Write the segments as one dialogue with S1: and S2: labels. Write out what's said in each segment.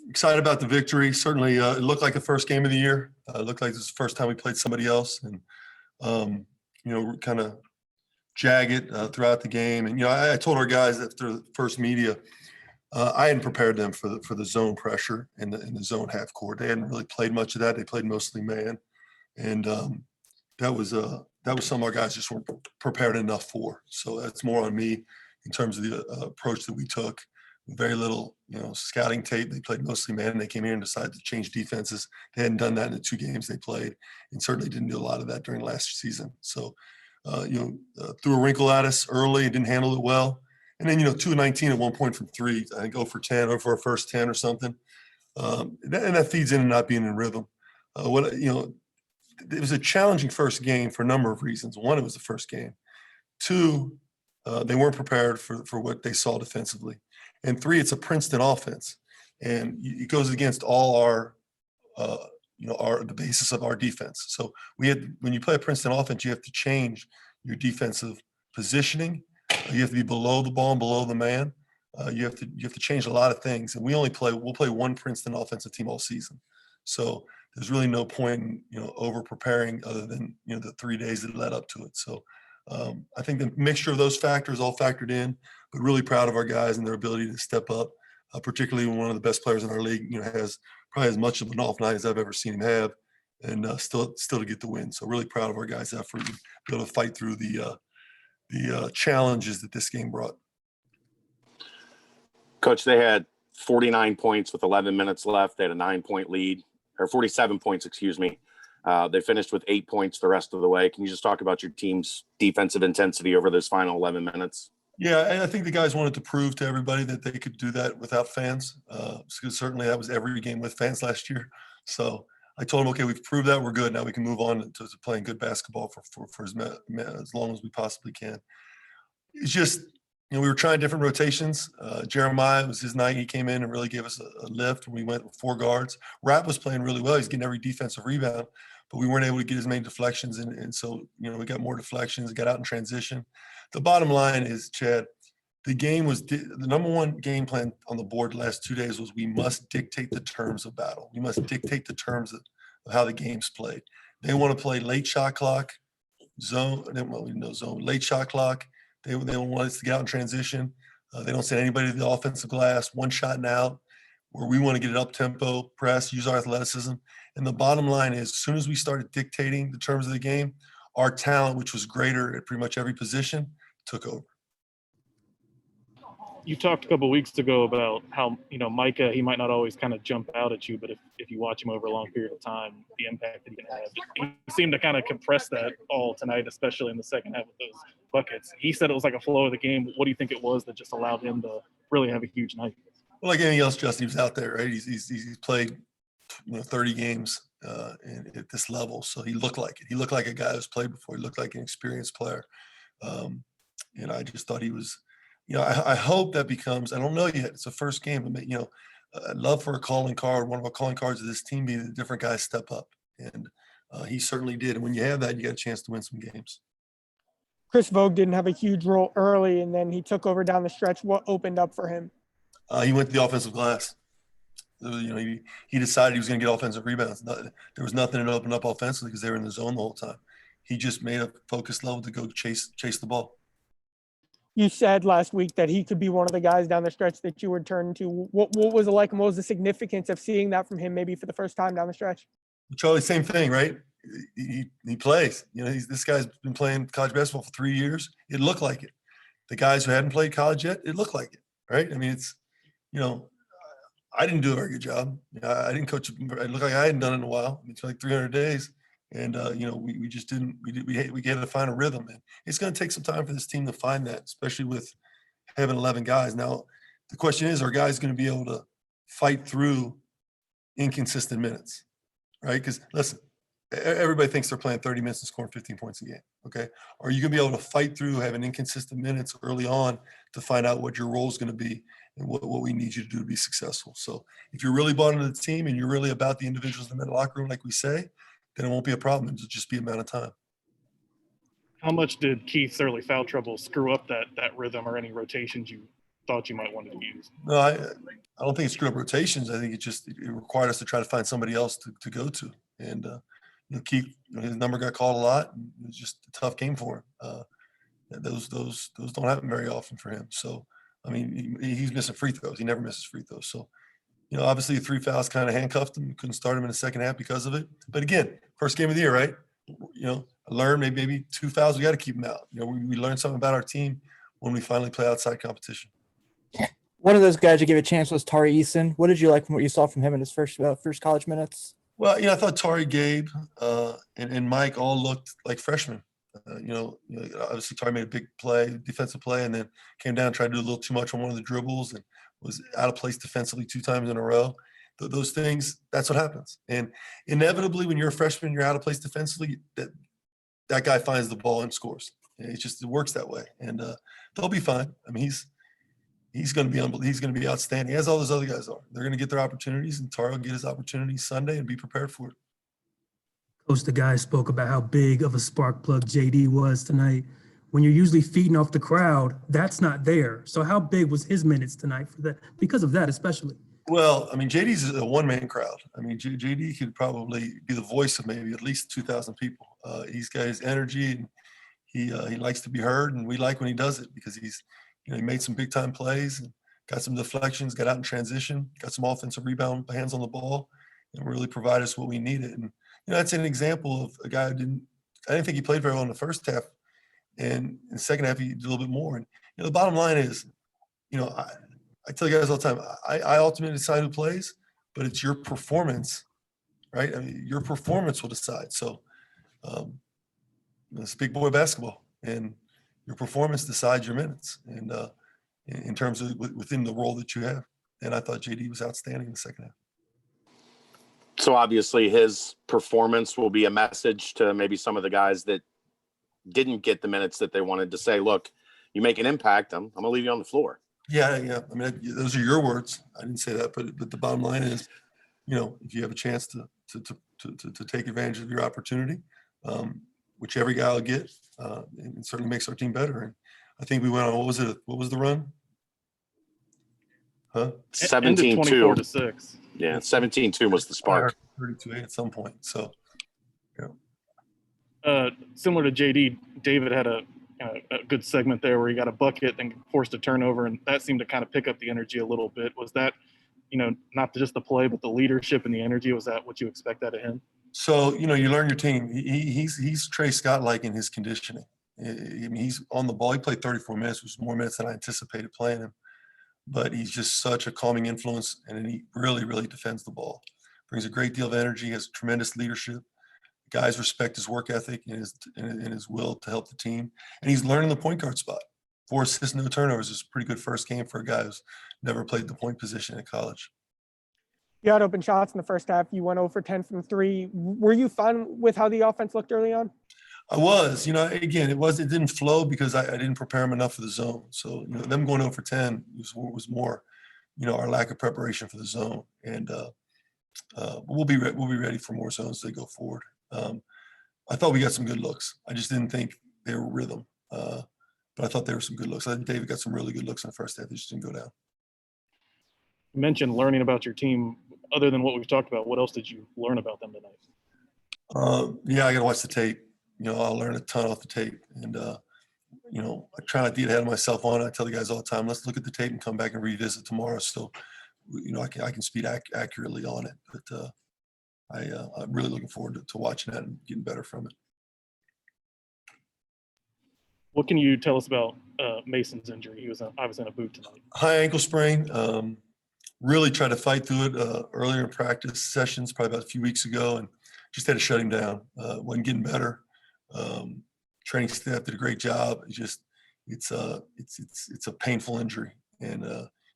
S1: excited about the victory. Certainly, it looked like the first game of the year. It looked like this was the first time we played somebody else, and kind of jagged throughout the game. And I told our guys after the first media, I hadn't prepared them for the zone pressure in the zone half court. They hadn't really played much of that. They played mostly man, and that was something our guys just weren't prepared enough for. So that's more on me in terms of the approach that we took. Very little, scouting tape. They played mostly man. They came in and decided to change defenses. They hadn't done that in the 2 games they played, and certainly didn't do a lot of that during last season. So, threw a wrinkle at us early, didn't handle it well. And then, 2 of 19 at one point from 3, I think 0 for 10 or for our first 10 or something. And that feeds into not being in rhythm. It was a challenging first game for a number of reasons. One, it was the first game. 2, they weren't prepared for what they saw defensively. And 3, it's a Princeton offense, and it goes against all the basis of our defense. So when you play a Princeton offense, you have to change your defensive positioning. You have to be below the ball and below the man. You have to change a lot of things. And we'll play one Princeton offensive team all season. So there's really no point in, over preparing other than, the 3 days that led up to it. So I think the mixture of those factors all factored in, but really proud of our guys and their ability to step up, particularly when one of the best players in our league, has probably as much of an off night as I've ever seen him have, and still to get the win. So really proud of our guys' effort and be able to fight through the challenges that this game brought.
S2: Coach, they had 49 points with 11 minutes left. They had a 9-point lead, or 47 points, excuse me. They finished with 8 points the rest of the way. Can you just talk about your team's defensive intensity over those final 11 minutes?
S1: Yeah, I think the guys wanted to prove to everybody that they could do that without fans. Because certainly that was every game with fans last year. So I told them, okay, we've proved that we're good. Now we can move on to playing good basketball for as long as we possibly can. It's just, we were trying different rotations. Jeremiah, it was his night. He came in and really gave us a lift. We went with 4 guards. Rapp was playing really well. He's getting every defensive rebound, but we weren't able to get as many deflections. And so, we got more deflections, got out in transition. The bottom line is, Chad, the number one game plan on the board the last 2 days was we must dictate the terms of battle. We must dictate the terms of how the game's played. They want to play late shot clock, zone, late shot clock. They don't want us to get out in transition. They don't send anybody to the offensive glass, one shot and out, where we want to get it up tempo, press, use our athleticism. And the bottom line is, as soon as we started dictating the terms of the game, our talent, which was greater at pretty much every position, took over.
S3: You talked a couple of weeks ago about how, Micah, he might not always kind of jump out at you, but if you watch him over a long period of time, the impact that he can have. He seemed to kind of compress that all tonight, especially in the second half with those buckets. He said it was like a flow of the game. What do you think it was that just allowed him to really have a huge night?
S1: Well, like anything else, Justin, he was out there, right? He's played 30 games at this level, so he looked like it. He looked like a guy who's played before. He looked like an experienced player. And I just thought he was, I hope that becomes, I don't know yet, it's the first game. I'd love for a calling card, one of our calling cards of this team be that different guys step up. And he certainly did. And when you have that, you got a chance to win some games.
S4: Chris Vogt didn't have a huge role early, and then he took over down the stretch. What opened up for him?
S1: He went to the offensive glass. He decided he was going to get offensive rebounds. There was nothing that opened up offensively because they were in the zone the whole time. He just made a focus level to go chase the ball.
S4: You said last week that he could be one of the guys down the stretch that you would turn to. What was it like, and what was the significance of seeing that from him maybe for the first time down the stretch?
S1: Charlie, same thing, right? He plays. This guy's been playing college basketball for 3 years. It looked like it. The guys who hadn't played college yet, it looked like it, right? I mean, it's, I didn't do a very good job. I didn't coach. It looked like I hadn't done it in a while. It's like 300 days. And, we just didn't, we had to find a rhythm. And it's going to take some time for this team to find that, especially with having 11 guys. Now, the question is, are guys going to be able to fight through inconsistent minutes, right? Because, listen, everybody thinks they're playing 30 minutes and scoring 15 points a game, okay? Are you going to be able to fight through having inconsistent minutes early on to find out what your role is going to be and what we need you to do to be successful? So if you're really bought into the team and you're really about the individuals in the locker room, like we say, then it won't be a problem. It'll just be a matter of time.
S3: How much did Keith's early foul trouble screw up that rhythm or any rotations you thought you might want to use?
S1: No, I don't think it screwed up rotations. I think it required us to try to find somebody else to go to. And Keith, his number got called a lot. And it was just a tough game for him. Those don't happen very often for him. So I mean, he's missing free throws. He never misses free throws. So obviously the 3 fouls kind of handcuffed him. Couldn't start him in the second half because of it. But again, first game of the year, right? I learned maybe 2 fouls. We got to keep him out. We learned something about our team when we finally play outside competition.
S5: One of those guys you gave a chance was Tari Eason. What did you like from what you saw from him in his first college minutes?
S1: Well, I thought Tari, Gabe, and Mike all looked like freshmen. Obviously Tari made a big play, defensive play, and then came down and tried to do a little too much on one of the dribbles and was out of place defensively 2 times in a row. Those things, that's what happens. And inevitably, when you're a freshman, you're out of place defensively, that guy finds the ball and scores. It works that way. And they'll be fine. I mean, he's going to be outstanding, as all those other guys are. They're going to get their opportunities, and Tari will get his opportunities Sunday and be prepared for it.
S6: Coach, the guy spoke about how big of a spark plug JD was tonight. When you're usually feeding off the crowd, that's not there. So how big was his minutes tonight for that? Because of that, especially.
S1: Well, I mean, JD's a one-man crowd. I mean, JD could probably be the voice of maybe at least 2,000 people. He's got his energy, and he likes to be heard, and we like when he does it because he made some big-time plays and got some deflections, got out in transition, got some offensive rebound hands on the ball, and really provided us what we needed. And that's an example of a guy who I didn't think he played very well in the first half, and in the second half he did a little bit more. And the bottom line is, I tell you guys all the time, I ultimately decide who plays, but it's your performance, right? I mean, your performance will decide. So it's big boy basketball, and your performance decides your minutes, and in terms of within the role that you have. And I thought JD was outstanding in the second half.
S2: So obviously his performance will be a message to maybe some of the guys that didn't get the minutes that they wanted to say, look, you make an impact, I'm going to leave you on the floor.
S1: Yeah. I mean, those are your words. I didn't say that, but the bottom line is, if you have a chance to take advantage of your opportunity, which every guy will get, it certainly makes our team better. And I think we went on, what was the run? Huh?
S2: 17-2. Yeah, 17-2 was the spark.
S1: 32-8 at some point. So,
S3: Similar to JD, David had a good segment there where he got a bucket and forced a turnover, and that seemed to kind of pick up the energy a little bit. Was that, not just the play, but the leadership and the energy? Was that what you expect out of him?
S1: So, you learn your team. He's Trey Scott-like in his conditioning. I mean, he's on the ball. He played 34 minutes, which was more minutes than I anticipated playing him. But he's just such a calming influence, and he really, really defends the ball. Brings a great deal of energy, has tremendous leadership. Guys respect his work ethic and his will to help the team. And he's learning the point guard spot. 4 assists, no turnovers is a pretty good first game for a guy who's never played the point position in college.
S4: You had open shots in the first half. You went 0 for 10 from 3. Were you fine with how the offense looked early on?
S1: I was. Again, it didn't flow because I didn't prepare him enough for the zone. So, them going 0 for 10 was more, our lack of preparation for the zone. And we'll be ready for more zones as they go forward. I thought we got some good looks. I just didn't think they were rhythm. But I thought there were some good looks. I think David got some really good looks in the first half. They just didn't go down.
S3: You mentioned learning about your team. Other than what we've talked about, what else did you learn about them tonight?
S1: Yeah, I got to watch the tape. I'll learn a ton off the tape. And, I try not to get ahead of myself on it. I tell the guys all the time, let's look at the tape and come back and revisit tomorrow. So, I can speak accurately on it. But I'm really looking forward to watching that and getting better from it.
S3: What can you tell us about Mason's injury? He was obviously in a boot tonight.
S1: High ankle sprain. Really tried to fight through it earlier in practice sessions, probably about a few weeks ago, and just had to shut him down. Wasn't getting better. Training staff did a great job. It's a painful injury, and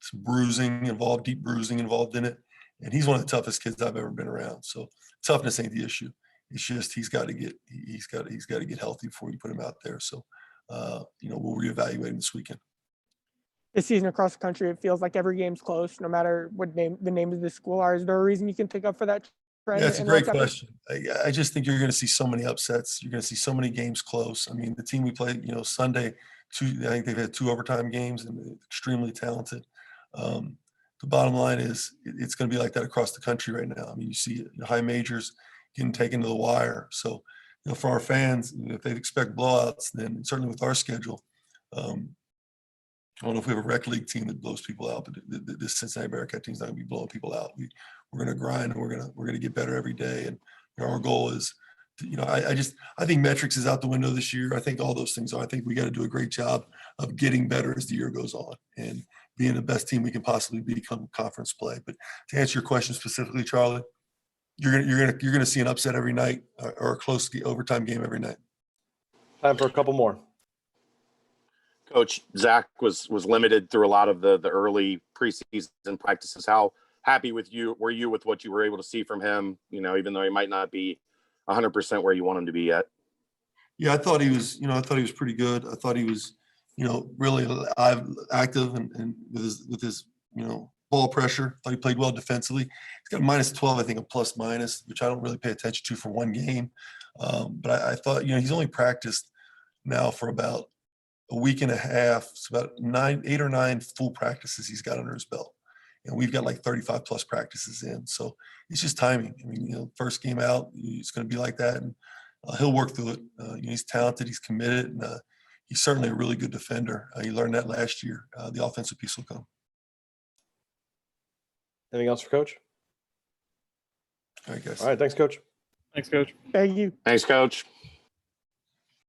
S1: some bruising involved, deep bruising involved in it. And he's one of the toughest kids I've ever been around. So toughness ain't the issue. It's just he's got to get healthy before you put him out there. So we'll reevaluate him this weekend.
S4: This season across the country, it feels like every game's close, no matter what the names of the school are. Is there a reason you can pick up for that trend?
S1: Yeah, it's a great question. I just think you're going to see so many upsets. You're going to see so many games close. I mean, the team we played, Sunday, I think they've had 2 overtime games and extremely talented. the bottom line is it's going to be like that across the country right now. I mean, you see high majors getting taken to the wire. So, for our fans, if they expect blowouts, then certainly with our schedule, I don't know if we have a rec league team that blows people out, but this Cincinnati Bearcat team's not going to be blowing people out. We're going to grind, and we're going to get better every day. And our goal is, I think metrics is out the window this year. I think all those things are. I think we got to do a great job of getting better as the year goes on and being the best team we can possibly be come conference play. But to answer your question specifically, Charlie, you're gonna see an upset every night or a close overtime game every night.
S7: Time for a couple more.
S2: Coach, Zach was limited through a lot of the early preseason practices. How happy were you with what you were able to see from him? Even though he might not be 100% where you want him to be yet.
S1: Yeah, I thought he was pretty good. I thought he was, really active and with his ball pressure. I thought he played well defensively. He's got a -12, I think, a plus minus, which I don't really pay attention to for one game. But I thought, he's only practiced now for about a week and a half. It's about 8 or 9 full practices he's got under his belt. And we've got like 35 plus practices in. So it's just timing. I mean, first game out, it's going to be like that. And he'll work through it. He's talented, he's committed, and he's certainly a really good defender. He learned that last year. The offensive piece will come.
S7: Anything else for Coach?
S1: All right, guys.
S7: All right. Thanks, Coach.
S3: Thanks, Coach.
S4: Thank you.
S2: Thanks, Coach.